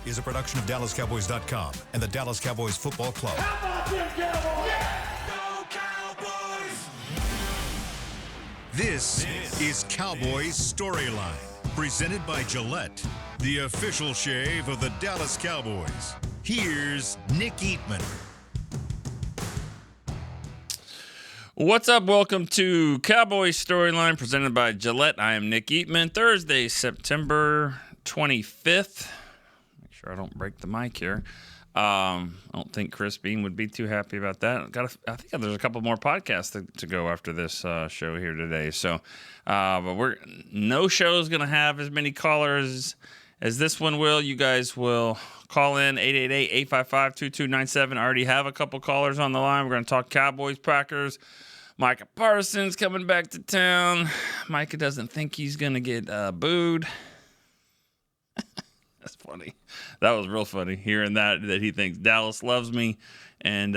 is a production of DallasCowboys.com and the Dallas Cowboys Football Club. How about them Cowboys? Yeah! Go Cowboys! This is Cowboys Storyline, presented by Gillette, the official shave of the Dallas Cowboys. Here's Nick Eatman. What's up? Welcome to Cowboys Storyline presented by Gillette. I am Nick Eatman. Thursday, September 25th. Make sure I don't break the mic here. I don't think Chris Bean would be too happy about that. I think there's a couple more podcasts to go after this show here today. So, but no show is going to have as many callers as this one will. You guys will call in 888-855-2297. I already have a couple callers on the line. We're going to talk Cowboys, Packers. Micah Parsons coming back to town. Micah doesn't think he's going to get booed. That's funny. That was real funny, hearing that he thinks Dallas loves me, and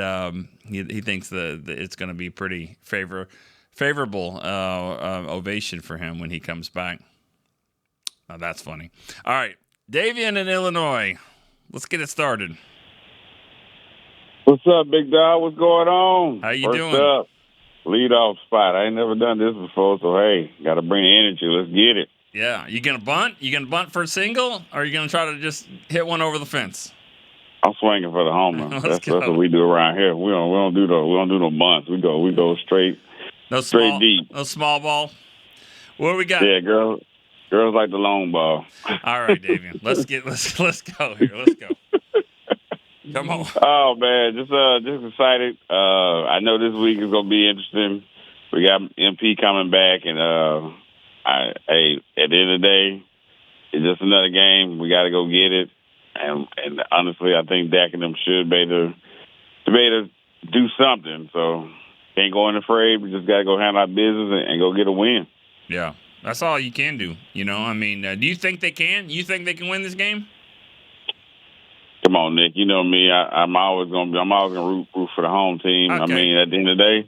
he thinks that it's going to be pretty favorable ovation for him when he comes back. That's funny. All right, Davian in Illinois. Let's get it started. What's up, big dog? What's going on? How you First doing? Up, lead off spot. I ain't never done this before, so hey, got to bring energy. Let's get it. Yeah, you gonna bunt? You gonna bunt for a single, or are you gonna try to just hit one over the fence? I'm swinging for the homer. That's what we do around here. We don't do no bunts. We go straight. Straight deep. No small ball. What do we got? Yeah, girls like the long ball. All right, Davian. Let's go here. Let's go. Come on. Oh man, just excited. I know this week is gonna be interesting. We got MP coming back, and at the end of the day, it's just another game. We got to go get it, and honestly, I think Dak and them should be able to do something. So can't go in afraid. We just got to go handle our business and go get a win. Yeah, that's all you can do. You know, I mean, do you think they can? You think they can win this game? Come on, Nick. You know me. I'm always gonna root for the home team. Okay. I mean, at the end of the day,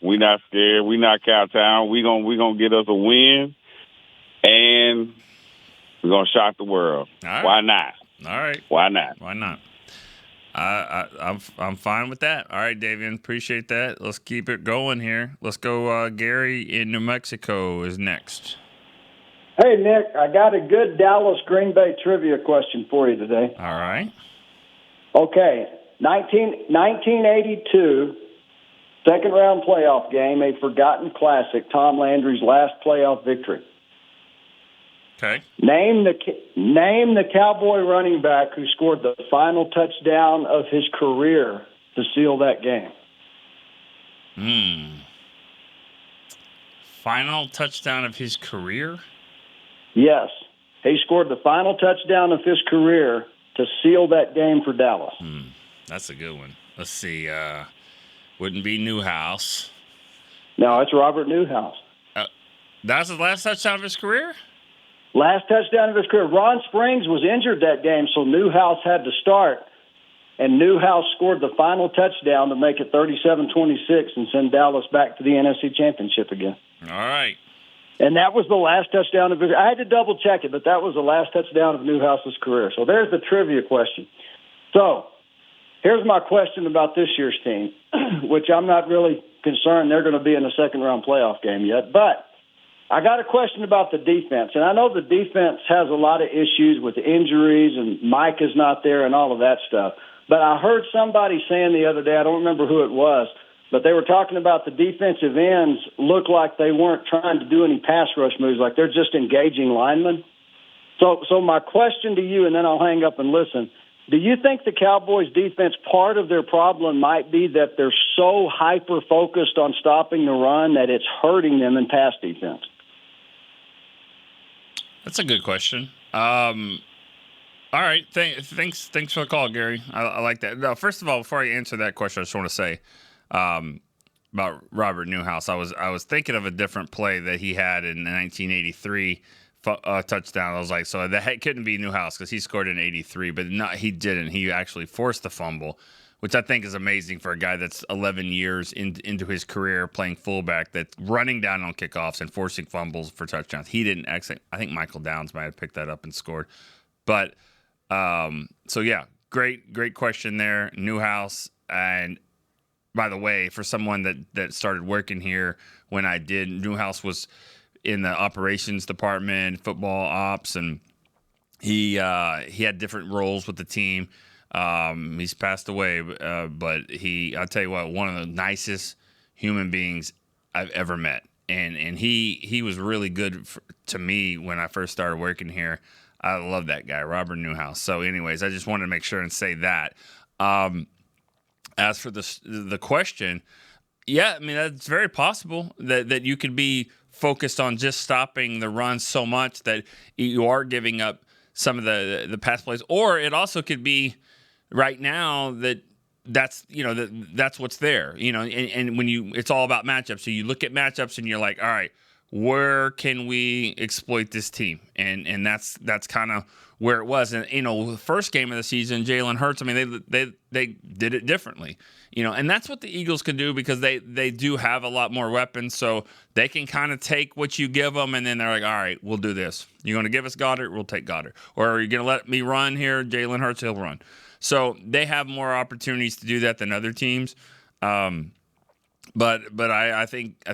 we not scared. We not Cowtown. We gonna get us a win, and we're gonna shock the world. All right. Why not? All right. Why not? Why not? I'm fine with that. All right, Davian, appreciate that. Let's keep it going here. Let's go. Gary in New Mexico is next. Hey, Nick, I got a good Dallas-Green Bay trivia question for you today. All right. Okay, 1982, second-round playoff game, a forgotten classic, Tom Landry's last playoff victory. Okay. Name the Cowboy running back who scored the final touchdown of his career to seal that game. Final touchdown of his career? Yes, he scored the final touchdown of his career to seal that game for Dallas. That's a good one. Let's see. Wouldn't be Newhouse. No, it's Robert Newhouse. That's his last touchdown of his career? Last touchdown of his career. Ron Springs was injured that game, so Newhouse had to start. And Newhouse scored the final touchdown to make it 37-26 and send Dallas back to the NFC Championship again. All right. And that was the last touchdown of his. I had to double check it, but that was the last touchdown of Newhouse's career. So there's the trivia question. So here's my question about this year's team, which I'm not really concerned they're going to be in a second-round playoff game yet. But I got a question about the defense. And I know the defense has a lot of issues with injuries, and Mike is not there and all of that stuff. But I heard somebody saying the other day, I don't remember who it was, but they were talking about the defensive ends look like they weren't trying to do any pass rush moves, like they're just engaging linemen. So my question to you, and then I'll hang up and listen, do you think the Cowboys' defense, part of their problem might be that they're so hyper-focused on stopping the run that it's hurting them in pass defense? That's a good question. All right. Thanks for the call, Gary. I like that. No, first of all, before I answer that question, I just want to say about Robert Newhouse. I was thinking of a different play that he had in 1983 touchdown. I was like, so that couldn't be Newhouse because he scored in 83, but he didn't. He actually forced the fumble, which I think is amazing for a guy that's 11 years into his career playing fullback, that's running down on kickoffs and forcing fumbles for touchdowns. He didn't actually. I think Michael Downs might have picked that up and scored. But So yeah, great question there, Newhouse. And by the way, for someone that started working here when I did, Newhouse was in the operations department, football ops, and he had different roles with the team. He's passed away, but I'll tell you what, one of the nicest human beings I've ever met. And he was really good to me when I first started working here. I love that guy, Robert Newhouse. So anyways, I just wanted to make sure and say that. As for the question, yeah, I mean, that's very possible that you could be focused on just stopping the run so much that you are giving up some of the pass plays. Or it also could be right now that's what's there, and when it's all about matchups. So you look at matchups and you're like, all right, where can we exploit this team? And that's kind of where it was. And the first game of the season, Jalen Hurts, I mean, they did it differently. And that's what the Eagles can do because they do have a lot more weapons, so they can kind of take what you give them, and then they're like, all right, we'll do this. You're going to give us Goddard, we'll take Goddard. Or are you going to let me run here? Jalen Hurts, he'll run. So they have more opportunities to do that than other teams. But I think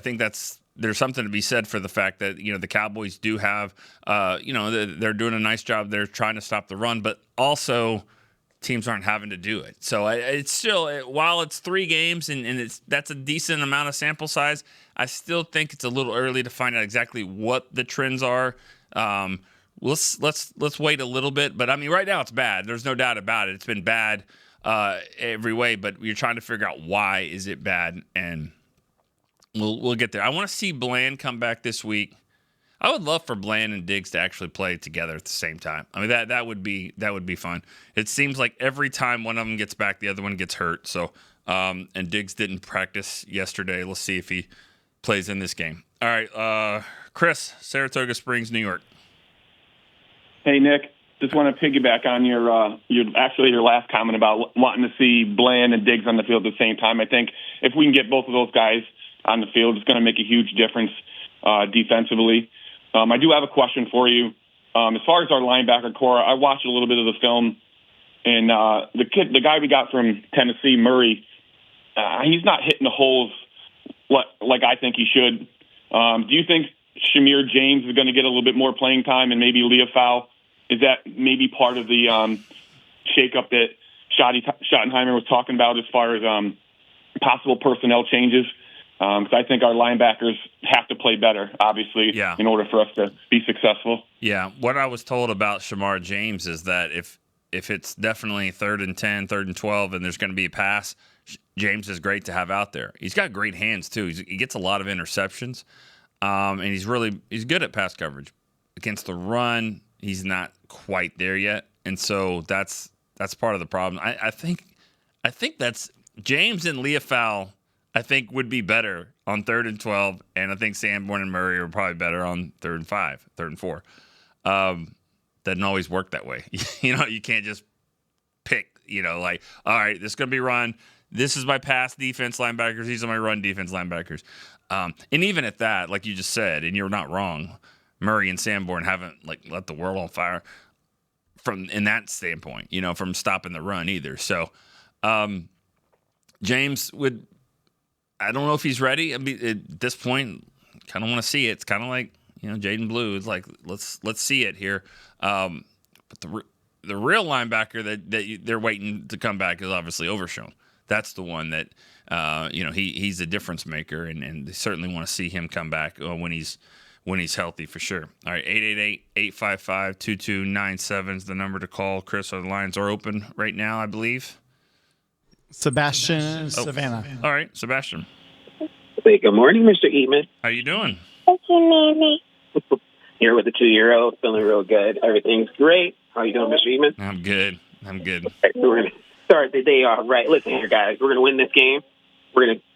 there's something to be said for the fact that the Cowboys do have they're doing a nice job. They're trying to stop the run, but also teams aren't having to do it. So it's still, while it's 3 games and that's a decent amount of sample size, I still think it's a little early to find out exactly what the trends are. Let's wait a little bit. But I mean, right now it's bad. There's no doubt about it. It's been bad every way. But you're trying to figure out why is it bad, and we'll get there. I want to see Bland come back this week. I would love for Bland and Diggs to actually play together at the same time. I mean, that would be fun. It seems like every time one of them gets back, the other one gets hurt. So, and Diggs didn't practice yesterday. Let's see if he plays in this game. All right, Chris, Saratoga Springs, New York. Hey, Nick. Just want to piggyback on your last comment about wanting to see Bland and Diggs on the field at the same time. I think if we can get both of those guys on the field, it's going to make a huge difference defensively. I do have a question for you. As far as our linebacker core, I watched a little bit of the film, and the guy we got from Tennessee, Murray, he's not hitting the holes like I think he should. Do you think Shamir James is going to get a little bit more playing time, and maybe Leofau? Is that maybe part of the shakeup that Schottenheimer was talking about as far as possible personnel changes? Because I think our linebackers have to play better, obviously, in order for us to be successful. Yeah, what I was told about Shamar James is that if it's definitely 3rd and 10, 3rd and 12, and there's going to be a pass, James is great to have out there. He's got great hands too. He gets a lot of interceptions, and he's good at pass coverage. Against the run, he's not quite there yet, and so that's part of the problem. I think that's James and Leofau. I think would be better on 3rd and 12, and I think Sanborn and Murray are probably better on 3rd and 5, 3rd and 4. Doesn't always work that way. You can't just pick, like, all right, this is going to be run. This is my pass defense linebackers. These are my run defense linebackers. And even at that, like you just said, and you're not wrong, Murray and Sanborn haven't let the world on fire in that standpoint, from stopping the run either. So James would. I don't know if he's ready. I mean, at this point, kind of want to see it. It's kind of like Jaden Blue. It's like let's see it here. But the real linebacker that they're waiting to come back is obviously Overshown. That's the one that he's a difference maker, and they certainly want to see him come back when he's healthy for sure. All right, 888-855-2297 is the number to call. Chris, our lines are open right now, I believe. Sebastian, Savannah. All right, Sebastian. Hey, good morning, Mr. Eatman. How you doing? Here with the 2-year-old, feeling real good. Everything's great. How you doing, Mr. Eatman? I'm good. Okay, so we're going to start the day off right. Listen here, guys. We're going to win this game.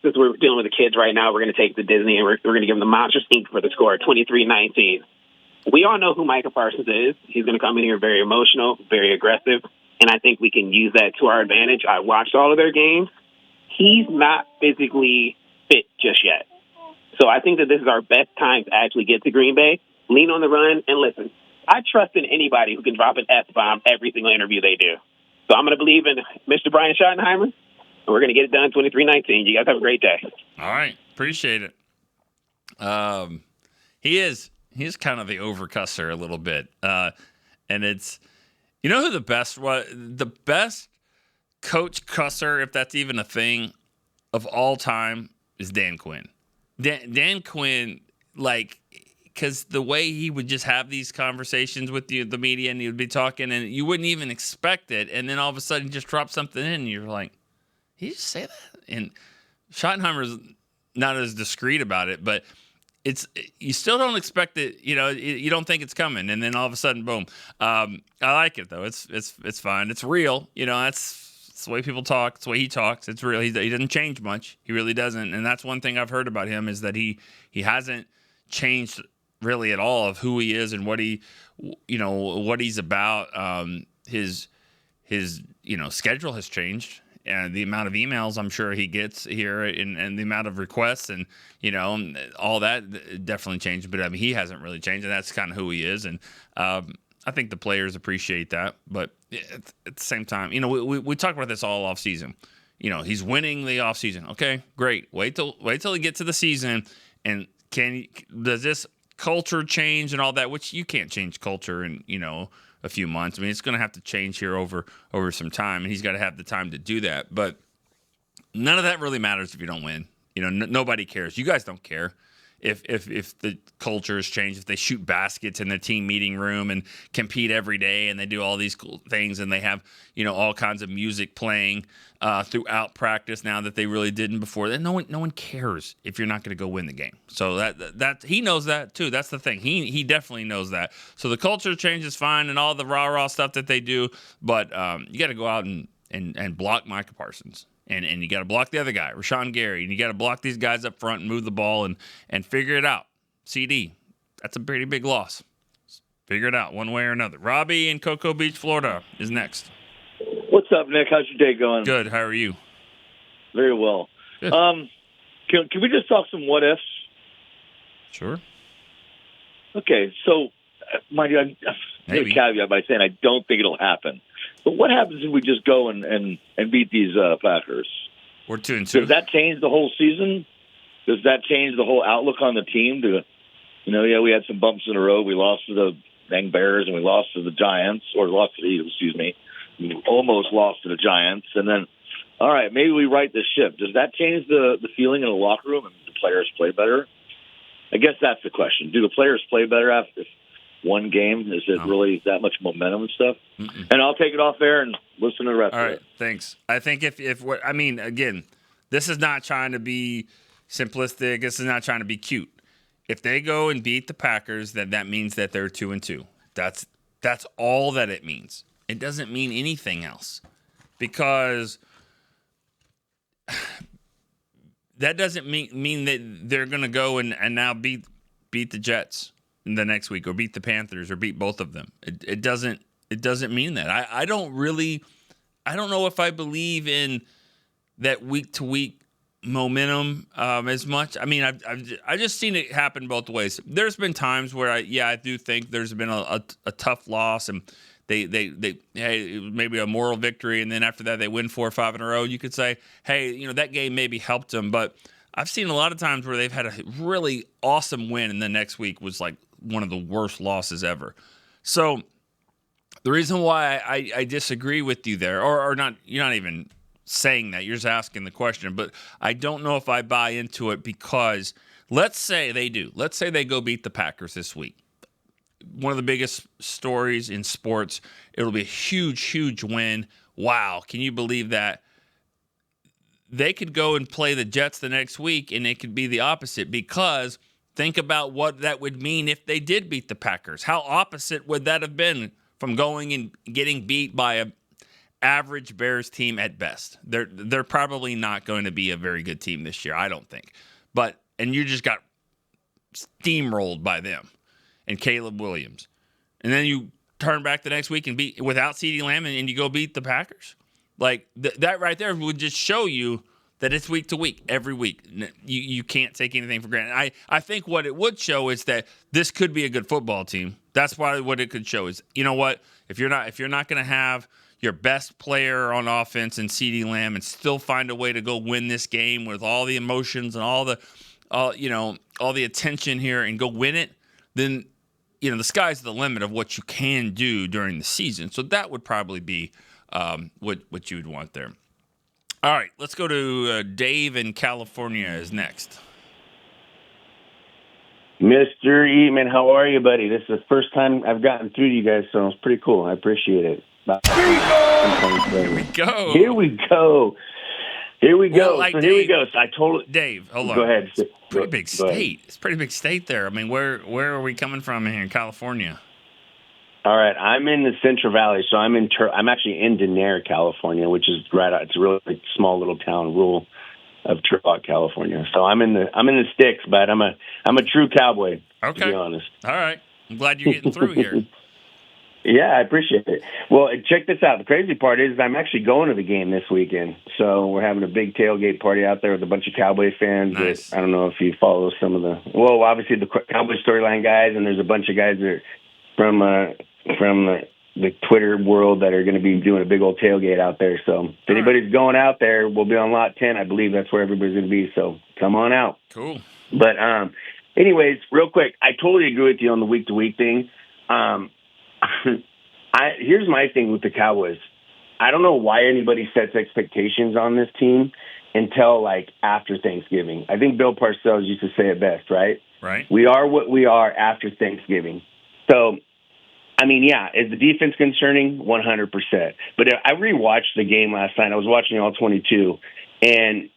Since we're dealing with the kids right now, we're going to take the Disney and we're going to give them the Monsters, Inc. for the score, 23-19. We all know who Micah Parsons is. He's going to come in here very emotional, very aggressive. And I think we can use that to our advantage. I watched all of their games. He's not physically fit just yet. So I think that this is our best time to actually get to Green Bay, lean on the run, and listen. I trust in anybody who can drop an S-bomb every single interview they do. So I'm going to believe in Mr. Brian Schottenheimer, and we're going to get it done 23-19. You guys have a great day. All right. Appreciate it. He's kind of the overcusser a little bit. And it's, you know who the best was? The best coach cusser, if that's even a thing, of all time is Dan Quinn. Dan Quinn, like, because the way he would just have these conversations with the media, and he would be talking, and you wouldn't even expect it, and then all of a sudden just drop something in, and you're like, did you just say that? And Schottenheimer's not as discreet about it, but you still don't expect it. You don't think it's coming, and then all of a sudden, boom. I like it though. It's fine. It's real. It's the way people talk. It's the way he talks. It's real. He doesn't change much. He really doesn't. And that's one thing I've heard about him is that he hasn't changed really at all of who he is and what he's about. His schedule has changed. And the amount of emails I'm sure he gets here and the amount of requests and, all that definitely changed. But, I mean, he hasn't really changed, and that's kind of who he is. And I think the players appreciate that. But at the same time, we talk about this all offseason. He's winning the offseason. Okay, great. Wait till he gets to the season. And does this culture change and all that, which you can't change culture in, a few months. I mean, it's going to have to change here over some time, and he's got to have the time to do that. But none of that really matters if you don't win. Nobody cares. You guys don't care if the culture has changed, if they shoot baskets in the team meeting room and compete every day, and they do all these cool things, and they have all kinds of music playing throughout practice now that they really didn't before. Then no one cares if you're not going to go win the game. So that he knows that too. That's the thing. He definitely knows that. So the culture change is fine and all the rah stuff that they do, but you got to go out and block Micah Parsons. And you got to block the other guy, Rashawn Gary, and you got to block these guys up front and move the ball and figure it out. CD, that's a pretty big loss. Figure it out one way or another. Robbie in Cocoa Beach, Florida is next. What's up, Nick? How's your day going? Good. How are you? Very well. Good. Can we just talk some what ifs? Sure. Okay, so mind you, I'm going to caveat by saying I don't think it'll happen. But what happens if we just go and beat these Packers? We're 2-2. Does that change the whole season? Does that change the whole outlook on the team? We had some bumps in the road. We lost to the dang Bears and we lost to the Giants, or lost to the Eagles, excuse me. We almost lost to the Giants. And then, all right, maybe we right the ship. Does that change the feeling in the locker room and the players play better? I guess that's the question. Do the players play better after one game? Is it really that much momentum and stuff? Mm-mm. And I'll take it off there and listen to the rest of it. All right, thanks. I think again, this is not trying to be simplistic. This is not trying to be cute. If they go and beat the Packers, then that means that they're 2-2. That's all that it means. It doesn't mean anything else, because that doesn't mean that they're going to go and now beat the Jets in the next week, or beat the Panthers, or beat both of them. It doesn't mean that. I don't know if I believe in that week to week momentum as much. I mean, I've just seen it happen both ways. There's been times where I do think there's been a tough loss, and they maybe a moral victory, and then after that they win 4 or 5 in a row. You could say, hey, that game maybe helped them, but I've seen a lot of times where they've had a really awesome win, and the next week was like one of the worst losses ever. So the reason why I disagree with you there, or not, you're not even saying that, you're just asking the question, but I don't know if I buy into it, because let's say they do. Let's say they go beat the Packers this week. One of the biggest stories in sports. It'll be a huge, huge win. Wow. Can you believe that? They could go and play the Jets the next week, and it could be the opposite, because think about what that would mean if they did beat the Packers. How opposite would that have been from going and getting beat by a average Bears team at best? They're probably not going to be a very good team this year, I don't think. And you just got steamrolled by them and Caleb Williams. And then you turn back the next week and beat without CeeDee Lamb, and you go beat the Packers. Like that right there would just show you that it's week to week, every week. You can't take anything for granted. I think what it would show is that this could be a good football team. That's why what it could show is, you know what, if you're not going to have your best player on offense in CeeDee Lamb and still find a way to go win this game with all the emotions and all the attention here and go win it, then the sky's the limit of what you can do during the season. So that would probably be what you would want there. All right, let's go to Dave in California is next. Mr. Eatman, how are you, buddy? This is the first time I've gotten through to you guys, so it's pretty cool. I appreciate it. Here we go. Here we go. Here we go. Well, like so Dave, here we go. So I totally Dave, hold on. Go ahead. Pretty big state. It's a pretty big state there. I mean, where are we coming from here in California? All right, I'm in the Central Valley, so I'm actually in Denair, California, which is right out. It's a really small little town, rural of Turlock, California. So I'm in the sticks, but I'm a true cowboy. Okay. To be honest. All right, I'm glad you're getting through here. Yeah, I appreciate it. Well, check this out. The crazy part is I'm actually going to the game this weekend. So we're having a big tailgate party out there with a bunch of Cowboy fans. Nice. I don't know if you follow some of obviously the Cowboy Storyline guys, and there's a bunch of guys that are from the Twitter world that are going to be doing a big old tailgate out there. So if anybody's going out there, we'll be on lot 10. I believe that's where everybody's going to be. So come on out. Cool. But anyways, real quick, I totally agree with you on the week-to-week thing. Here's my thing with the Cowboys. I don't know why anybody sets expectations on this team until like after Thanksgiving. I think Bill Parcells used to say it best, right? Right. We are what we are after Thanksgiving. So, I mean, yeah, is the defense concerning? 100%. But I rewatched the game last night. I was watching all 22, and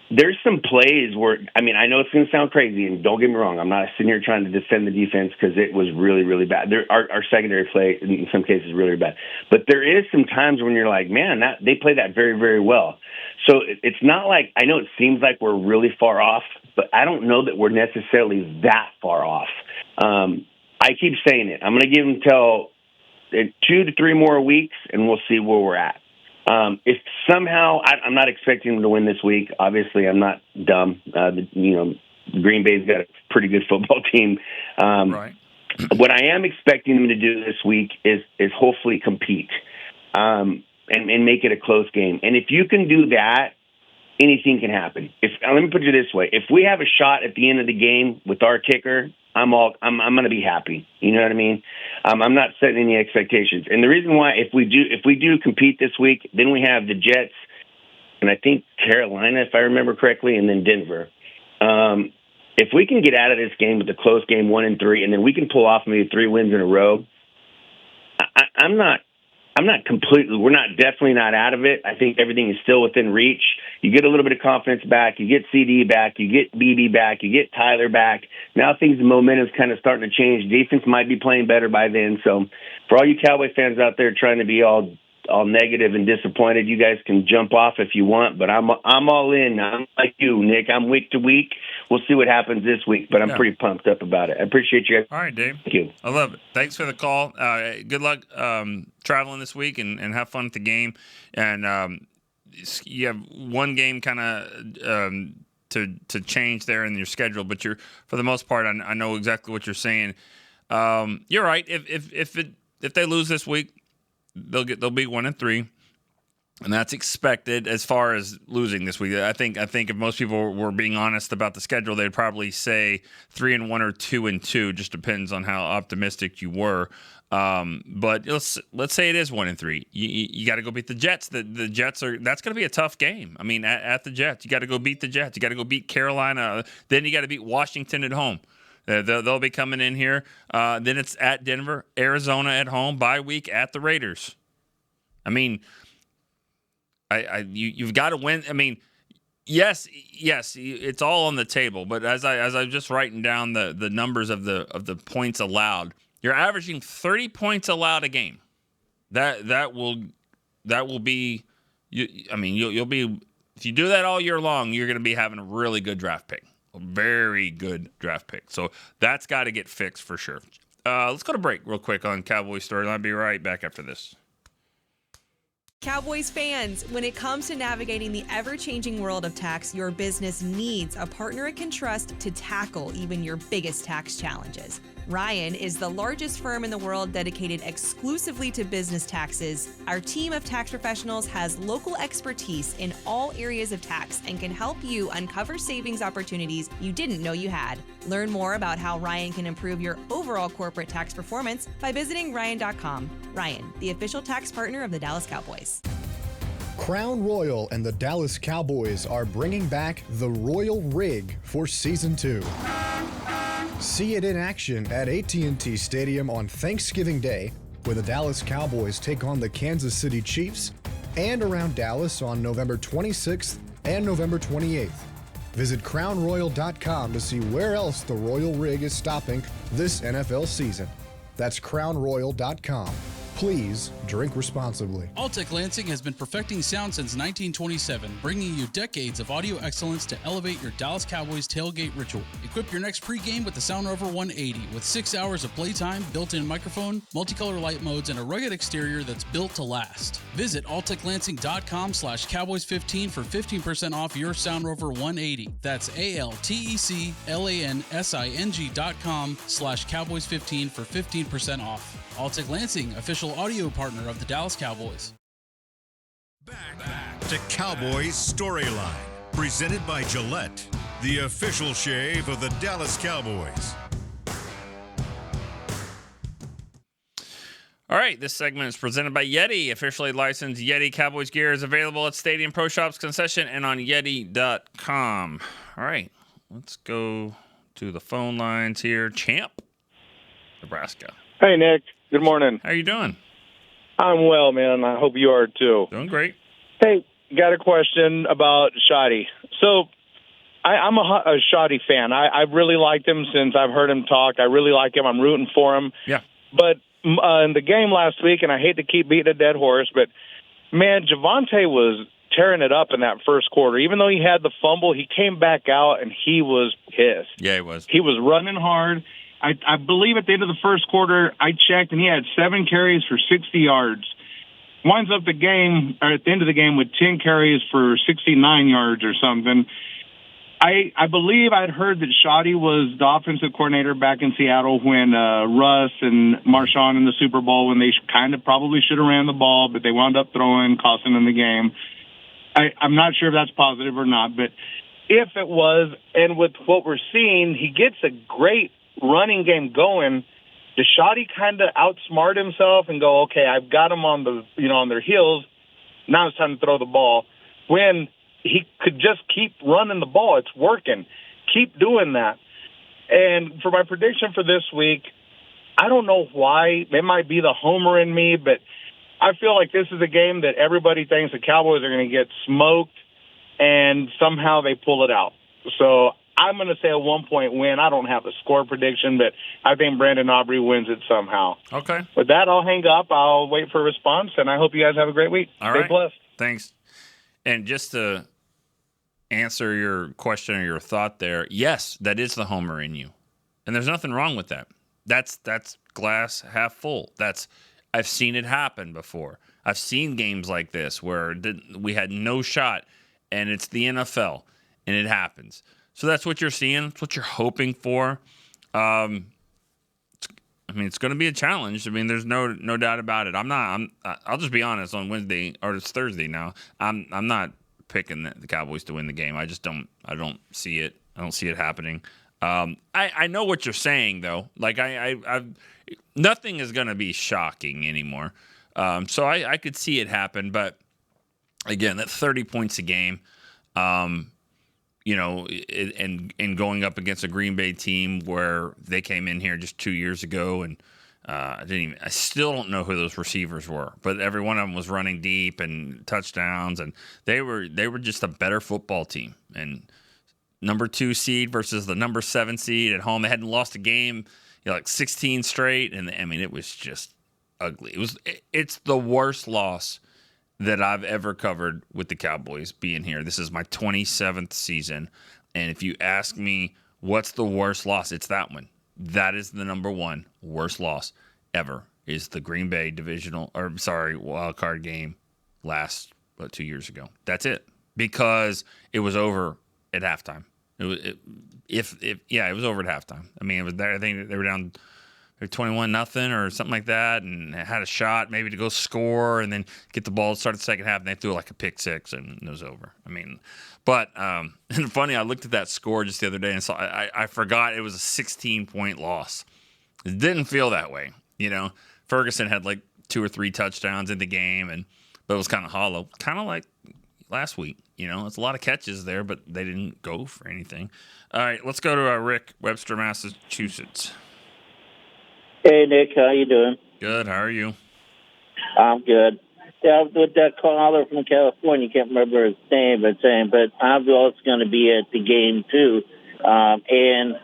there's some plays where, I mean, I know it's going to sound crazy, and don't get me wrong, I'm not sitting here trying to defend the defense because it was really, really bad. Our secondary play, in some cases, is really bad. But there is some times when you're like, man, they play that very, very well. So it's not like, I know it seems like we're really far off, but I don't know that we're necessarily that far off. I keep saying it. I'm going to give them till 2 to 3 more weeks, and we'll see where we're at. If somehow I'm not expecting them to win this week, obviously I'm not dumb. Green Bay's got a pretty good football team. Right. What I am expecting them to do this week is hopefully compete and make it a close game. And if you can do that, anything can happen. Let me put it this way: if we have a shot at the end of the game with our kicker, I'm going to be happy. You know what I mean? I'm not setting any expectations. And the reason why, if we do compete this week, then we have the Jets and I think Carolina, if I remember correctly, and then Denver. If we can get out of this game with a close game 1-3, and then we can pull off maybe 3 wins in a row, I'm not completely, definitely not out of it. I think everything is still within reach. You get a little bit of confidence back. You get CD back. You get BB back. You get Tyler back. Now the momentum's kind of starting to change. Defense might be playing better by then. So for all you Cowboy fans out there trying to be all negative and disappointed, you guys can jump off if you want, but I'm all in. I'm like you, Nick. I'm week to week. We'll see what happens this week, but I'm pretty pumped up about it. I appreciate you guys. All right, Dave. Thank you. I love it. Thanks for the call. Good luck traveling this week and have fun at the game. And you have one game kind of to change there in your schedule, but for the most part, I know exactly what you're saying. You're right. If they lose this week, they'll be 1-3, and that's expected as far as losing this week. I think if most people were being honest about the schedule, they'd probably say 3-1 or 2-2. Just depends on how optimistic you were. But let's say it is 1-3. You got to go beat the Jets. The Jets that's going to be a tough game. I mean, at the Jets, you got to go beat the Jets. You got to go beat Carolina. Then you got to beat Washington at home. They'll be coming in here. Then it's at Denver, Arizona at home, bye week at the Raiders. I mean, you've got to win. I mean, yes, it's all on the table. But as I'm just writing down the numbers of the points allowed, you're averaging 30 points allowed a game. That will be. You'll be, if you do that all year long, you're going to be having a really good draft pick. A very good draft pick. So that's got to get fixed for sure. Let's go to break real quick on Cowboys Storyline. I'll be right back after this. Cowboys fans, when it comes to navigating the ever-changing world of tax, your business needs a partner it can trust to tackle even your biggest tax challenges. Ryan is the largest firm in the world dedicated exclusively to business taxes. Our team of tax professionals has local expertise in all areas of tax and can help you uncover savings opportunities you didn't know you had. Learn more about how Ryan can improve your overall corporate tax performance by visiting Ryan.com. Ryan, the official tax partner of the Dallas Cowboys. Crown Royal and the Dallas Cowboys are bringing back the Royal Rig for Season 2. See it in action at AT&T Stadium on Thanksgiving Day, where the Dallas Cowboys take on the Kansas City Chiefs, and around Dallas on November 26th and November 28th. Visit crownroyal.com to see where else the Royal Rig is stopping this NFL season. That's crownroyal.com. Please drink responsibly. Altec Lansing has been perfecting sound since 1927, bringing you decades of audio excellence to elevate your Dallas Cowboys tailgate ritual. Equip your next pregame with the Sound Rover 180 with 6 hours of playtime, built-in microphone, multicolor light modes, and a rugged exterior that's built to last. Visit alteclansing.com/Cowboys15 for 15% off your Sound Rover 180. That's ALTECLANSING.com/Cowboys15 for 15% off. Altec Lansing, official audio partner of the Dallas Cowboys. Back to Cowboys Storyline, presented by Gillette, the official shave of the Dallas Cowboys. All right, this segment is presented by Yeti. Officially licensed Yeti Cowboys gear is available at Stadium Pro Shops concession and on Yeti.com. All right, let's go to the phone lines here. Champ, Nebraska. Hey, Nick. Good morning. How you doing? I'm well, man. I hope you are, too. Doing great. Hey, got a question about Shoddy. So I'm a Shoddy fan. I really liked him since I've heard him talk. I really like him. I'm rooting for him. Yeah. But in the game last week, and I hate to keep beating a dead horse, but, man, Javonte was tearing it up in that first quarter. Even though he had the fumble, he came back out, and he was pissed. Yeah, he was. He was running hard. I believe at the end of the first quarter, I checked, and he had 7 carries for 60 yards. Winds up the game, or at the end of the game, with 10 carries for 69 yards or something. I believe I'd heard that Shoddy was the offensive coordinator back in Seattle when Russ and Marshawn in the Super Bowl, when they kind of probably should have ran the ball, but they wound up throwing, costing them the game. I'm not sure if that's positive or not, but if it was, and with what we're seeing, he gets a great running game going. Does Shoddy kind of outsmart himself and go, okay, I've got them on the on their heels. Now it's time to throw the ball. When he could just keep running the ball, it's working. Keep doing that. And for my prediction for this week, I don't know why. It might be the homer in me, but I feel like this is a game that everybody thinks the Cowboys are going to get smoked, and somehow they pull it out. So I'm going to say a 1-point win. I don't have a score prediction, but I think Brandon Aubrey wins it somehow. Okay. With that, I'll hang up. I'll wait for a response, and I hope you guys have a great week. All Stay right. blessed. Thanks. And just to answer your question or your thought there, yes, that is the homer in you. And there's nothing wrong with that. That's glass half full. I've seen it happen before. I've seen games like this where we had no shot, and it's the NFL, and it happens. So that's what you're seeing. It's what you're hoping for. It's going to be a challenge. There's no doubt about it. I'll just be honest. On Wednesday, or it's Thursday now, I'm not picking the Cowboys to win the game. I don't see it. I don't see it happening. I know what you're saying though. Like nothing is going to be shocking anymore. So I could see it happen. But again, that 30 points a game. And going up against a Green Bay team where they came in here just 2 years ago, and I still don't know who those receivers were, but every one of them was running deep and touchdowns, and they were just a better football team. And number 2 seed versus the number 7 seed at home, they hadn't lost a game, like 16 straight, and it was just ugly. It's the worst loss that I've ever covered with the Cowboys being here. This is my 27th season. And if you ask me what's the worst loss, it's that one. That is the number 1 worst loss ever, is the Green Bay wild card game last 2 years ago. That's it, because it was over at halftime. It was over at halftime. I mean, it was there. I think they were down 21-0 or something like that, and had a shot maybe to go score and then get the ball to start the second half, and they threw like a pick six, and it was over. I mean, but and funny, I looked at that score just the other day and saw I forgot it was a 16-point loss. It didn't feel that way, you know. Ferguson had like 2 or 3 touchdowns in the game, but it was kind of hollow, kind of like last week. You know, it's a lot of catches there, but they didn't go for anything. All right, let's go to Rick, Webster, Massachusetts. Hey, Nick, how you doing? Good. How are you? I'm good. Yeah, with that caller from California, can't remember his name, but I'm also going to be at the game too. And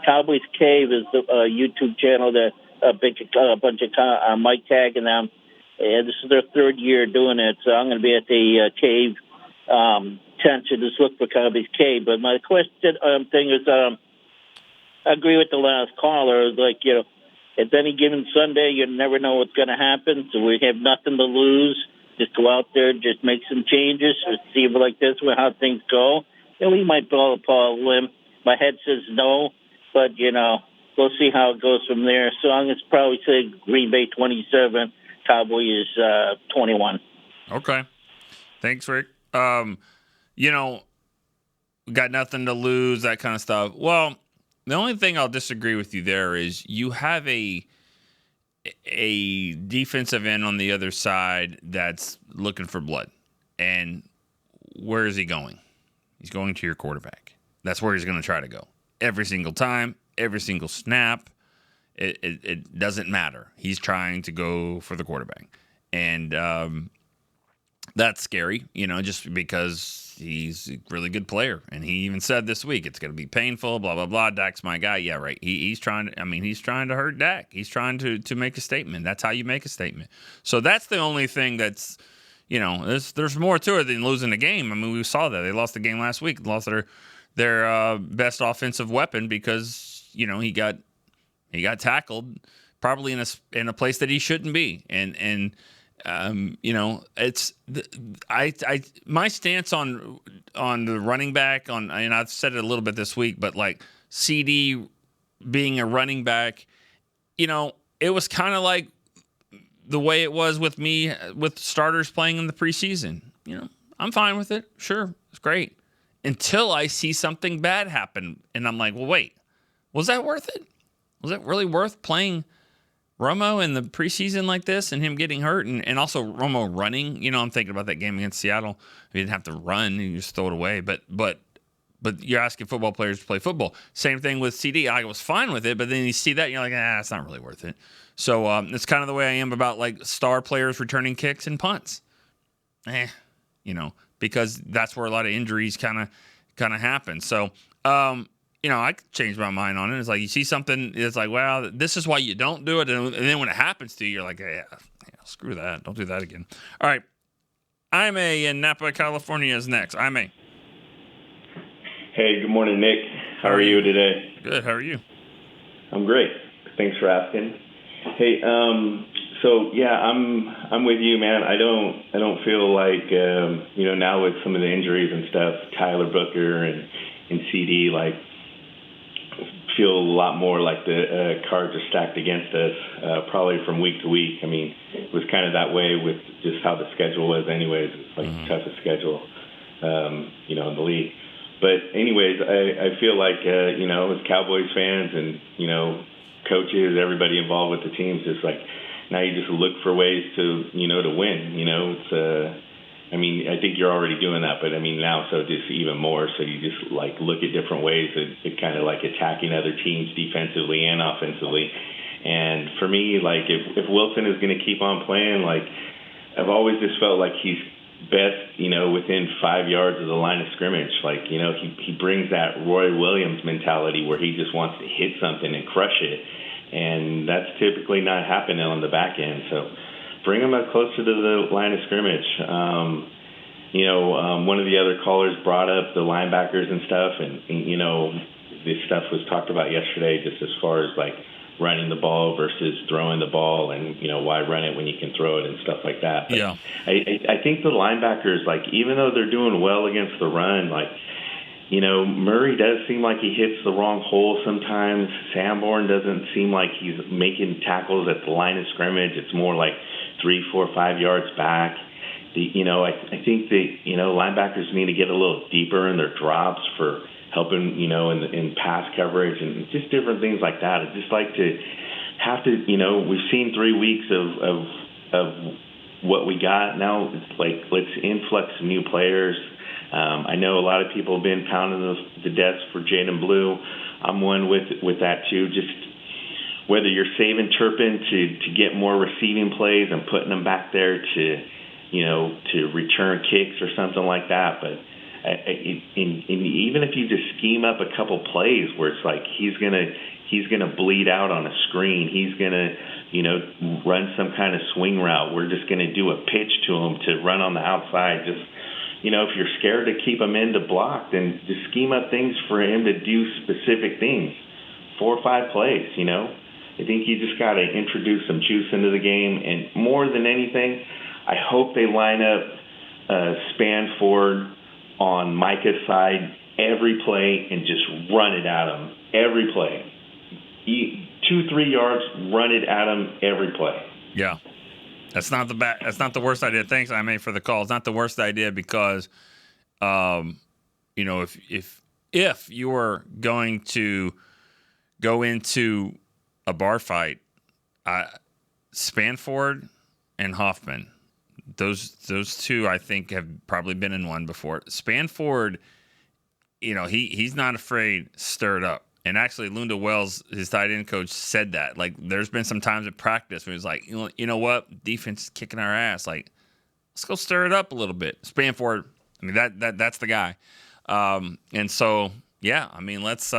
Cowboys Cave is the YouTube channel that a bunch of Mike tagging them. And this is their 3rd year doing it, so I'm going to be at the Cave tent to just look for Cowboys Cave. But my question thing is, I agree with the last caller. Like, you know, at any given Sunday, you never know what's going to happen, so we have nothing to lose. Just go out there, just make some changes, see like this, how things go. And we might pull a limb. My head says no, but, you know, we'll see how it goes from there. So I'm going to probably say Green Bay 27, Cowboys 21. Okay. Thanks, Rick. You know, got nothing to lose, that kind of stuff. Well, the only thing I'll disagree with you there is you have a defensive end on the other side that's looking for blood. And where is he going? He's going to your quarterback. That's where he's going to try to go. Every single time, every single snap, it doesn't matter. He's trying to go for the quarterback. And that's scary, you know, just because he's a really good player. And he even said this week, it's going to be painful, blah, blah, blah. Dak's my guy. Yeah, right. He's trying to hurt Dak. He's trying to make a statement. That's how you make a statement. So that's the only thing that's, you know, there's more to it than losing a game. I mean, we saw that. They lost the game last week, lost their best offensive weapon because, you know, he got tackled probably in a place that he shouldn't be. And you know, it's my stance on the running back and I've said it a little bit this week, but like CD being a running back, you know, it was kind of like the way it was with me with starters playing in the preseason. You know, I'm fine with it. Sure, it's great until I see something bad happen, and I'm like, well, wait, was that worth it? Was it really worth playing Romo in the preseason like this and him getting hurt and also Romo running? You know, I'm thinking about that game against Seattle. He didn't have to run. You just throw it away. But you're asking football players to play football. Same thing with CD. I was fine with it, but then you see that and you're like, it's not really worth it. So it's kind of the way I am about like star players returning kicks and punts. You know, because that's where a lot of injuries kind of happen. So, you know, I could change my mind on it. It's like you see something, it's like, well, this is why you don't do it. And then when it happens to you, you're like, yeah, screw that. Don't do that again. All right. Ime in Napa, California is next. Ime. Hey, good morning, Nick. How are you today? Good. How are you? I'm great. Thanks for asking. Hey, so yeah, I'm with you, man. I don't feel like you know, now with some of the injuries and stuff, Tyler Booker and CD, like, feel a lot more like the cards are stacked against us, probably from week to week. I mean, it was kind of that way with just how the schedule was anyways. It's like the toughest schedule, you know, in the league. But anyways, I feel like, you know, as Cowboys fans and, you know, coaches, everybody involved with the teams, just like now you just look for ways to, you know, to win. You know, it's I mean, I think you're already doing that, but I mean now, so just even more. So you just like look at different ways of kind of like attacking other teams defensively and offensively. And for me, like if Wilson is going to keep on playing, like I've always just felt like he's best, you know, within 5 yards of the line of scrimmage. Like, you know, he brings that Roy Williams mentality where he just wants to hit something and crush it. And that's typically not happening on the back end. So bring him up closer to the line of scrimmage. You know, one of the other callers brought up the linebackers and stuff. And you know, this stuff was talked about yesterday just as far as like running the ball versus throwing the ball, and why run it when you can throw it and stuff like that. But yeah, I think the linebackers, like, even though they're doing well against the run, like, Murray does seem like he hits the wrong hole sometimes. Sanborn doesn't seem like he's making tackles at the line of scrimmage. It's more like 3, 4, 5 yards back. I think the linebackers need to get a little deeper in their drops for helping, in pass coverage and just different things like that. I'd just like to have to, we've seen 3 weeks of what we got. Now it's like, let's influx some new players. I know a lot of people have been pounding the desk for Jaden Blue. I'm one with that too. Just whether you're saving Turpin to get more receiving plays and putting them back there to return kicks or something like that. But even if you just scheme up a couple plays where it's like he's gonna bleed out on a screen, he's gonna run some kind of swing route. We're just gonna do a pitch to him to run on the outside. Just if you're scared to keep him in to block, then just scheme up things for him to do specific things. 4 or 5 plays, I think you just got to introduce some juice into the game. And more than anything, I hope they line up Spanford on Micah's side every play and just run it at him every play. 2-3 yards, run it at him every play. Yeah. That's not the worst idea. Thanks, I mean, for the call. It's not the worst idea because, if you were going to go into a bar fight, Spanford and Hoffman, those two I think have probably been in one before. Spanford, he's not afraid to stir it up. And actually, Lunda Wells, his tight end coach, said that. Like, there's been some times at practice where he was like, you know what? Defense is kicking our ass. Like, let's go stir it up a little bit. Spanford, I mean, that's the guy. And so, yeah, I mean, let's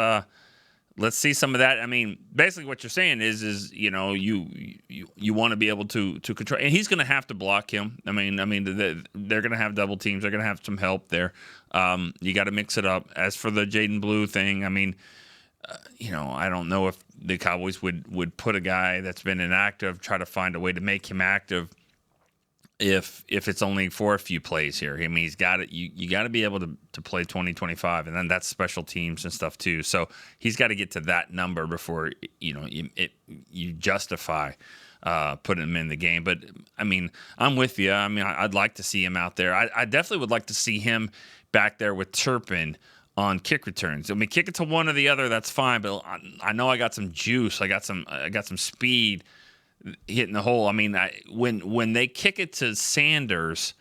see some of that. I mean, basically what you're saying is you want to be able to control. And he's going to have to block him. I mean, they're going to have double teams. They're going to have some help there. You got to mix it up. As for the Jaden Blue thing, I mean, I don't know if the Cowboys would put a guy that's been inactive, try to find a way to make him active if it's only for a few plays here. I mean, he's got it. You got to be able to play 20-25, and then that's special teams and stuff too. So he's got to get to that number before you justify putting him in the game. But I mean, I'm with you. I mean, I'd like to see him out there. I definitely would like to see him back there with Turpin on kick returns. I mean, kick it to one or the other, that's fine. But I know I got some juice. I got some speed hitting the hole. I mean, when they kick it to Sanders,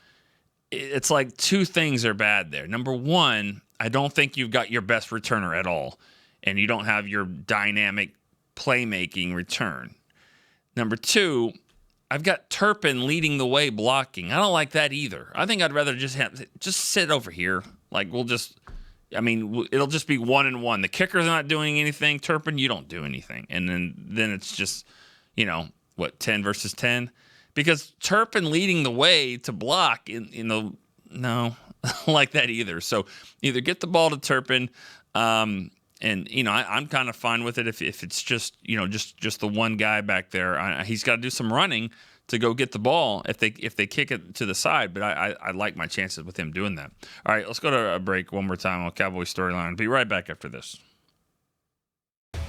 it's like two things are bad there. Number one, I don't think you've got your best returner at all, and you don't have your dynamic playmaking return. Number two, I've got Turpin leading the way blocking. I don't like that either. I think I'd rather just sit over here. Like it'll just be 1-1. The kicker's not doing anything. Turpin, you don't do anything. And then it's just, 10 versus 10? Because Turpin leading the way to block, no, I don't like that either. So either get the ball to Turpin, and I'm kind of fine with it if it's just just the one guy back there. He's got to do some running to go get the ball if they kick it to the side. But I like my chances with him doing that. All right, let's go to a break one more time on Cowboys Storyline. Be right back after this.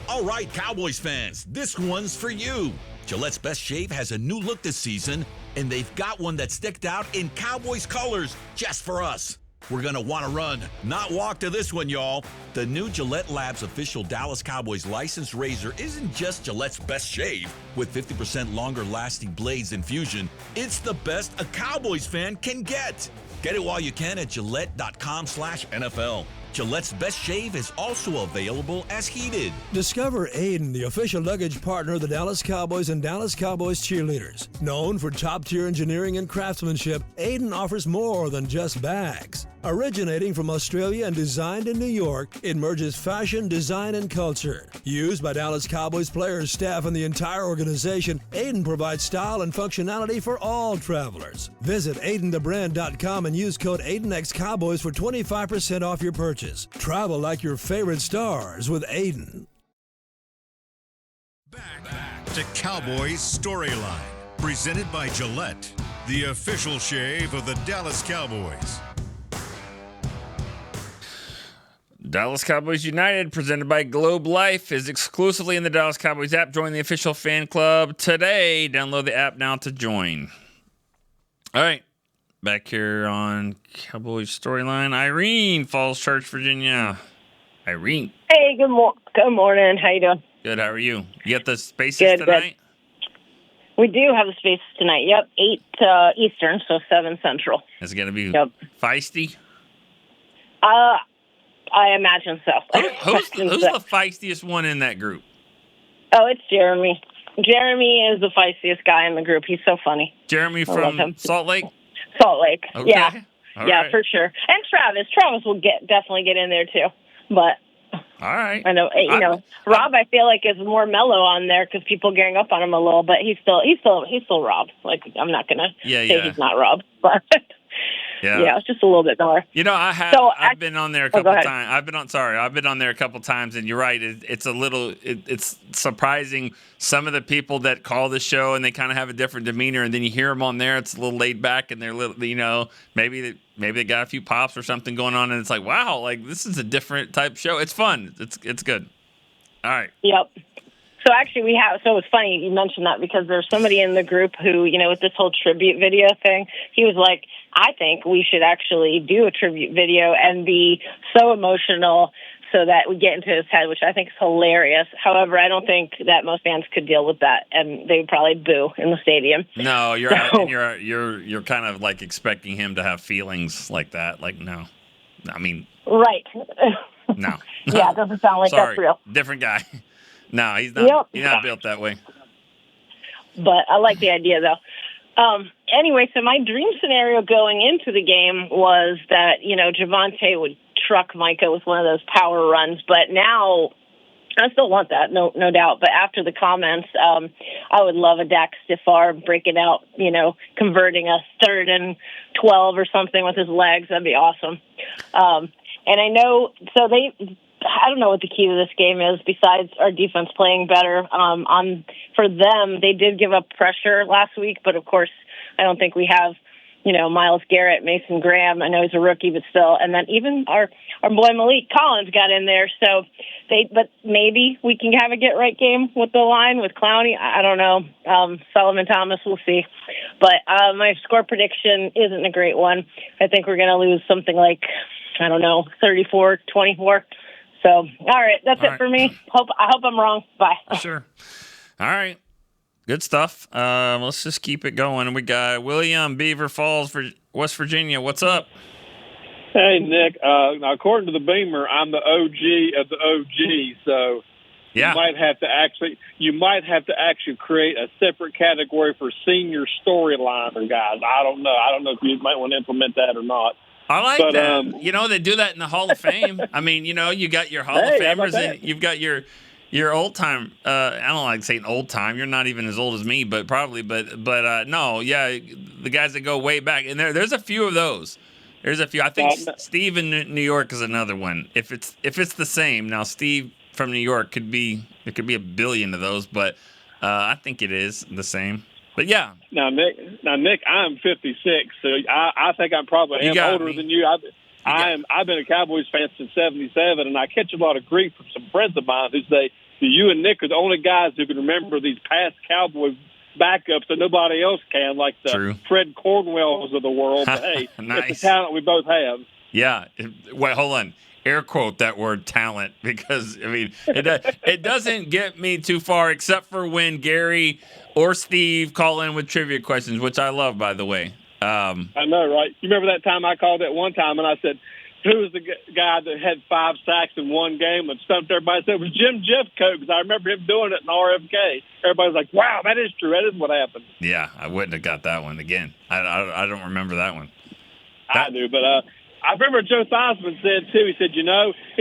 All right, Cowboys fans, this one's for you. Gillette's Best Shave has a new look this season, and they've got one that sticked out in Cowboys colors just for us. We're going to want to run, not walk to this one, y'all. The new Gillette Labs official Dallas Cowboys licensed razor isn't just Gillette's best shave. With 50% longer lasting blades than Fusion, it's the best a Cowboys fan can get. Get it while you can at Gillette.com/NFL. Gillette's Best Shave is also available as heated. Discover Aiden, the official luggage partner of the Dallas Cowboys and Dallas Cowboys cheerleaders. Known for top-tier engineering and craftsmanship, Aiden offers more than just bags. Originating from Australia and designed in New York, it merges fashion, design, and culture. Used by Dallas Cowboys players, staff, and the entire organization, Aiden provides style and functionality for all travelers. Visit AidenTheBrand.com and use code AidenXCowboys for 25% off your purchase. Travel like your favorite stars with Aiden. Back to Cowboys Storyline, presented by Gillette, the official shave of the Dallas Cowboys. Dallas Cowboys United, presented by Globe Life, is exclusively in the Dallas Cowboys app. Join the official fan club today. Download the app now to join. All right. Back here on Cowboys Storyline, Irene, Falls Church, Virginia. Irene. Hey, good morning. How you doing? Good. How are you? You got the spaces Good, tonight? We do have the spaces tonight. Yep, 8 Eastern, so 7 Central. Is it going to be feisty? I imagine so. Who's the feistiest one in that group? Oh, it's Jeremy. Jeremy is the feistiest guy in the group. He's so funny. Jeremy from Salt Lake? Salt Lake. Okay. Yeah. All yeah, right. for sure. And Travis. Travis will definitely get in there too. But all right. I know, Rob, I feel like is more mellow on there because people gang up on him a little, but he's still Rob. Like, I'm not going to say he's not Rob, but yeah, it's just a little bit more. You know, I've been on there a couple times. I've been on there a couple times, and you're right. It's surprising some of the people that call the show and they kind of have a different demeanor, and then you hear them on there. It's a little laid back, and they're little, maybe they got a few pops or something going on, and it's like, wow, like this is a different type show. It's fun. It's good. All right. Yep. So actually so it's funny you mentioned that because there's somebody in the group who, with this whole tribute video thing, he was like, I think we should actually do a tribute video and be so emotional so that we get into his head, which I think is hilarious. However, I don't think that most fans could deal with that, and they would probably boo in the stadium. No, you're kind of like expecting him to have feelings like that. Like, no. I mean, right. No. Yeah, it doesn't sound like that's real. Different guy. No, he's not. Yep. He's not built that way. But I like the idea, though. Anyway, so my dream scenario going into the game was that, Javonte would truck Micah with one of those power runs. But now I still want that, no doubt. But after the comments, I would love a Dak Stiffar breaking out, converting a 3rd and 12 or something with his legs. That'd be awesome. And I know, I don't know what the key to this game is besides our defense playing better. For them, they did give up pressure last week, but of course, I don't think we have, Myles Garrett, Mason Graham. I know he's a rookie, but still. And then even our boy Malik Collins got in there. But maybe we can have a get right game with the line with Clowney. I don't know. Solomon Thomas, we'll see. But my score prediction isn't a great one. I think we're going to lose something like, 34-24. So, all right, that's it for me. I hope I'm wrong. Bye. Sure. All right. Good stuff. Let's just keep it going. We got William, Beaver Falls, West Virginia. What's up? Hey, Nick. Now, according to the Beamer, I'm the OG of the OG. So yeah. you might have to actually create a separate category for senior storyline guys. I don't know. I don't know if you might want to implement that or not. I like that. They do that in the Hall of Fame. I mean, you got your Hall of Famers and you've got your old time. I don't like saying old time. You're not even as old as me, but probably. But no, yeah, the guys that go way back, and there's a few of those. There's a few. I think Steve in New York is another one. If it's the same now, Steve from New York could be a billion of those, but I think it is the same. But yeah. Now Nick, I'm 56, so I think I'm probably older than you. I've been a Cowboys fan since '77, and I catch a lot of grief from some friends of mine who say that you and Nick are the only guys who can remember these past Cowboy backups that nobody else can, like the Fred Cornwells of the world. But hey, nice. It's the talent we both have. Yeah. Wait, hold on. Air quote that word talent because, I mean, it doesn't get me too far except for when Gary or Steve call in with trivia questions, which I love, by the way. I know, right? You remember that time I called that one time and I said, who was the guy that had 5 sacks in one game and stumped everybody? I said it was Jim Jeffcoat because I remember him doing it in RFK. Everybody's like, wow, that is true. That is what happened. Yeah, I wouldn't have got that one again. I don't remember that one. I do, but I remember Joe Theismann said, too, he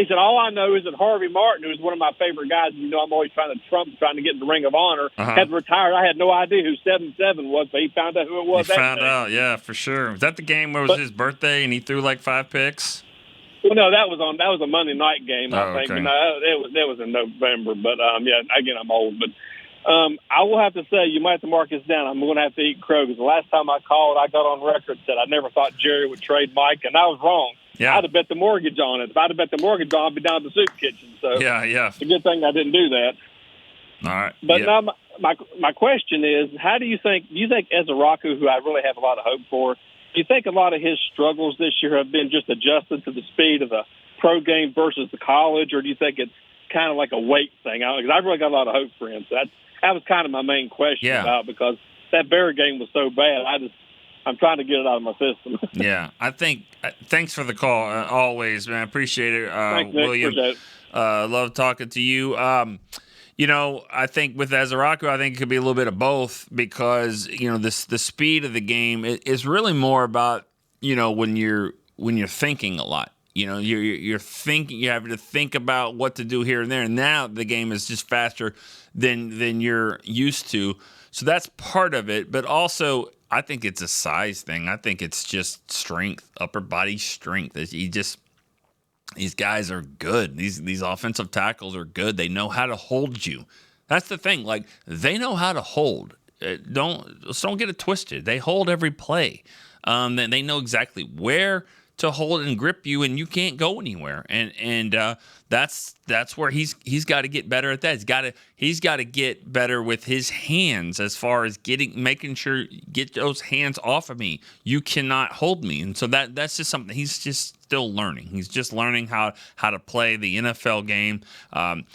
said, all I know is that Harvey Martin, who was one of my favorite guys, I'm always trying to get in the Ring of Honor, had retired. I had no idea who 7-7 was, but he found out who it was. He found out, yeah, for sure. Was that the game where it was his birthday and he threw like 5 picks? Well, no, that was a Monday night game, I think. Okay. It was in November, but, yeah, again, I'm old, but I will have to say, you might have to mark this down. I'm going to have to eat crow because the last time I called, I got on record that I never thought Jerry would trade Mike, and I was wrong. Yeah. I'd have bet the mortgage on it. If I'd have bet the mortgage on it, I'd be down at the soup kitchen. So Yeah. it's a good thing I didn't do that. All right. But now my question is, how do you think Ezaraku, who I really have a lot of hope for, do you think a lot of his struggles this year have been just adjusted to the speed of the pro game versus the college, or do you think it's kind of like a weight thing? Because I've really got a lot of hope for him. So that was kind of my main question about, because that Bear game was so bad. I'm trying to get it out of my system. Yeah, I think. Thanks for the call. Always, man. Appreciate it, Thanks, Nick. William. Appreciate it. Love talking to you. I think with Ezaraku, I think it could be a little bit of both because the speed of the game is really more about when you're thinking a lot. You're thinking, you have to think about what to do here and there. And now the game is just faster than you're used to. So that's part of it. But also, I think it's a size thing. I think it's just strength, upper body strength. These guys are good. These offensive tackles are good. They know how to hold you. That's the thing. Like, they know how to hold. Don't get it twisted. They hold every play. They know exactly where to hold and grip you, and you can't go anywhere. And that's where he's got to get better at that. He's got to get better with his hands as far as making sure get those hands off of me. You cannot hold me, and so that's just something he's just still learning. He's just learning how to play the NFL game.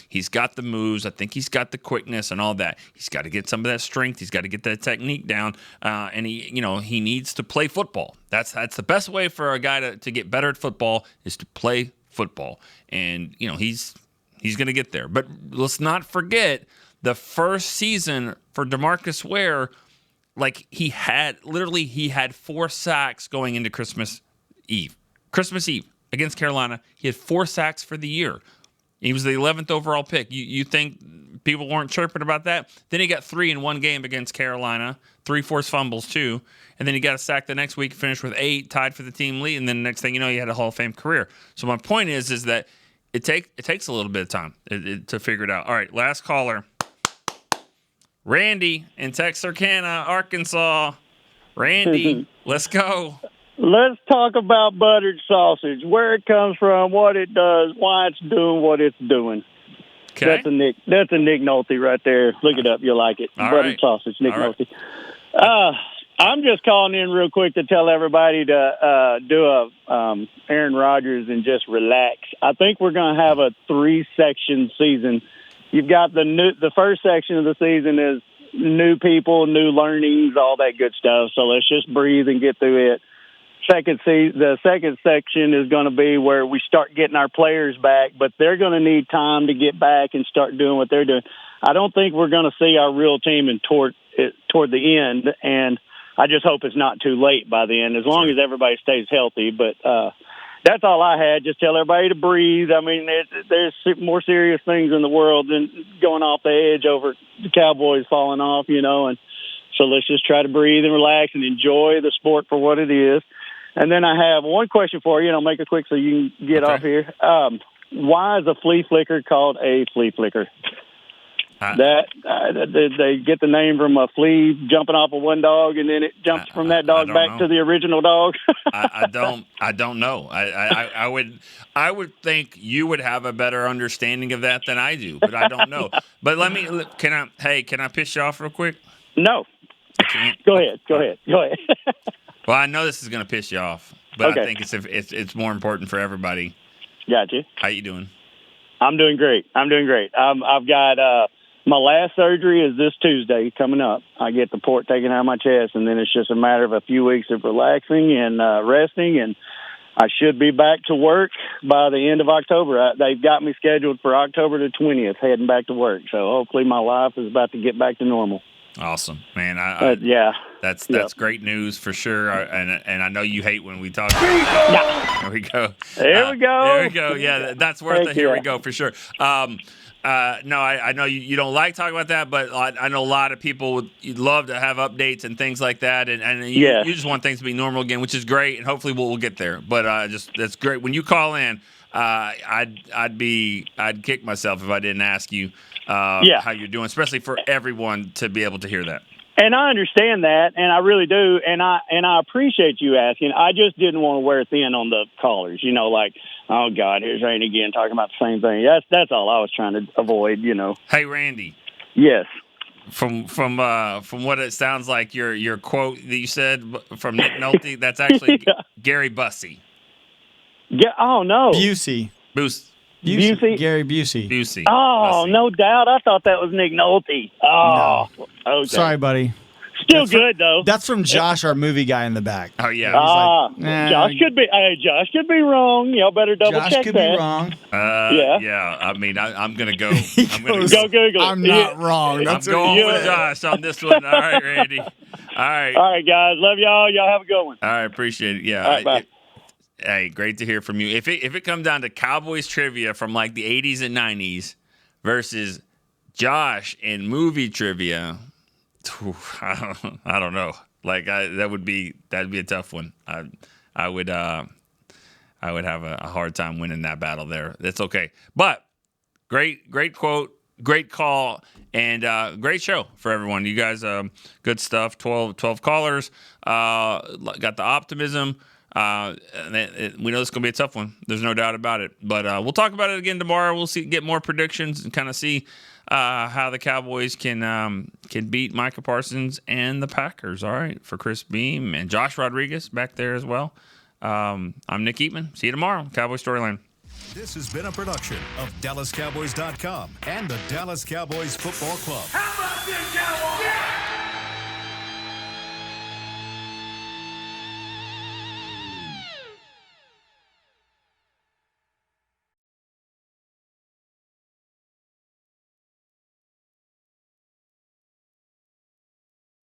He's got the moves. I think he's got the quickness and all that. He's got to get some of that strength. He's got to get that technique down, and he needs to play football. That's the best way for a guy to get better at football is to play football. And he's going to get there. But let's not forget the first season for DeMarcus Ware. Like, he had 4 sacks going into Christmas Eve against Carolina. He had 4 sacks for the year. He was the 11th overall pick. You think people weren't chirping about that? Then he got 3 in one game against Carolina, 3 forced fumbles too, and then he got a sack the next week, finished with 8, tied for the team lead, and then the next thing you know, he had a Hall of Fame career. So my point is that it takes a little bit of time to figure it out. All right, last caller, Randy in Texarkana, Arkansas. Randy, let's go. Let's talk about buttered sausage, where it comes from, what it does, why it's doing what it's doing. Okay. That's a Nick Nolte right there. Look it up. You'll like it. All buttered right. sausage, Nick All right. Nolte. I'm just calling in real quick to tell everybody to do a Aaron Rodgers and just relax. I think we're going to have a 3-section season. You've got the first section of the season is new people, new learnings, all that good stuff. So let's just breathe and get through it. The second section is going to be where we start getting our players back, but they're going to need time to get back and start doing what they're doing. I don't think we're going to see our real team toward the end, and I just hope it's not too late by the end, as long as everybody stays healthy. But that's all I had. Just tell everybody to breathe. I mean, there's more serious things in the world than going off the edge over the Cowboys falling off, and so let's just try to breathe and relax and enjoy the sport for what it is. And then I have one question for you, and I'll make it quick so you can get off here. Why is a flea flicker called a flea flicker? They get the name from a flea jumping off of one dog, and then it jumps from that dog back to the original dog. I don't know. I would think you would have a better understanding of that than I do, but I don't know. But can I piss you off real quick? No. Go ahead. Well, I know this is going to piss you off, but Okay. I think it's more important for everybody. Gotcha. How you doing? I'm doing great. I've got my last surgery is this Tuesday coming up. I get the port taken out of my chest, and then it's just a matter of a few weeks of relaxing and resting, and I should be back to work by the end of October. They've got me scheduled for October the 20th, heading back to work. So hopefully my life is about to get back to normal. Awesome, man. Yeah. That's great news for sure. And I know you hate when we talk. There we go. There we go. There we go. Yeah, that's worth Thank it. Here you. we go for sure. No, I know you don't like talking about that, but I know a lot of people would love to have updates and things like that, and you just want things to be normal again, which is great, and hopefully we'll get there. But that's great when you call in. I'd kick myself if I didn't ask you how you're doing, especially for everyone to be able to hear that. And I understand that, and I really do, and I appreciate you asking. I just didn't want to wear thin on the callers, like, oh God, here's Randy again talking about the same thing. That's all I was trying to avoid, Hey, Randy. Yes. From what it sounds like, your quote that you said from Nick Nolte, that's actually Gary Bussey. Yeah. Oh no. Busey. Gary Busey. Oh, Bussey. No doubt. I thought that was Nick Nolte. Oh, no. Okay. Sorry, buddy. Still good though. That's from Josh, our movie guy in the back. Oh yeah. Josh could be. Josh could be wrong. Y'all better double check that. Josh could be wrong. Yeah. I mean, I'm gonna go. Go Google. I'm not wrong. I'm going with Josh on this one. All right, Randy. All right. All right, guys. Love y'all. Y'all have a good one. All right, appreciate it. Yeah. All right, bye. Hey, great to hear from you. If it comes down to Cowboys trivia from like the 80s and 90s versus Josh in movie trivia, I don't know. Like that'd be a tough one. I would have a hard time winning that battle there. That's okay. But great quote, great call, and great show for everyone. You guys, good stuff. 12 callers. Got the optimism. We know it's going to be a tough one. There's no doubt about it. But we'll talk about it again tomorrow. We'll get more predictions and kind of see how the Cowboys can beat Micah Parsons and the Packers. All right, for Chris Beam and Josh Rodriguez back there as well. I'm Nick Eatman. See you tomorrow. Cowboy Storyline. This has been a production of DallasCowboys.com and the Dallas Cowboys Football Club. How about this, Cowboys? Yeah!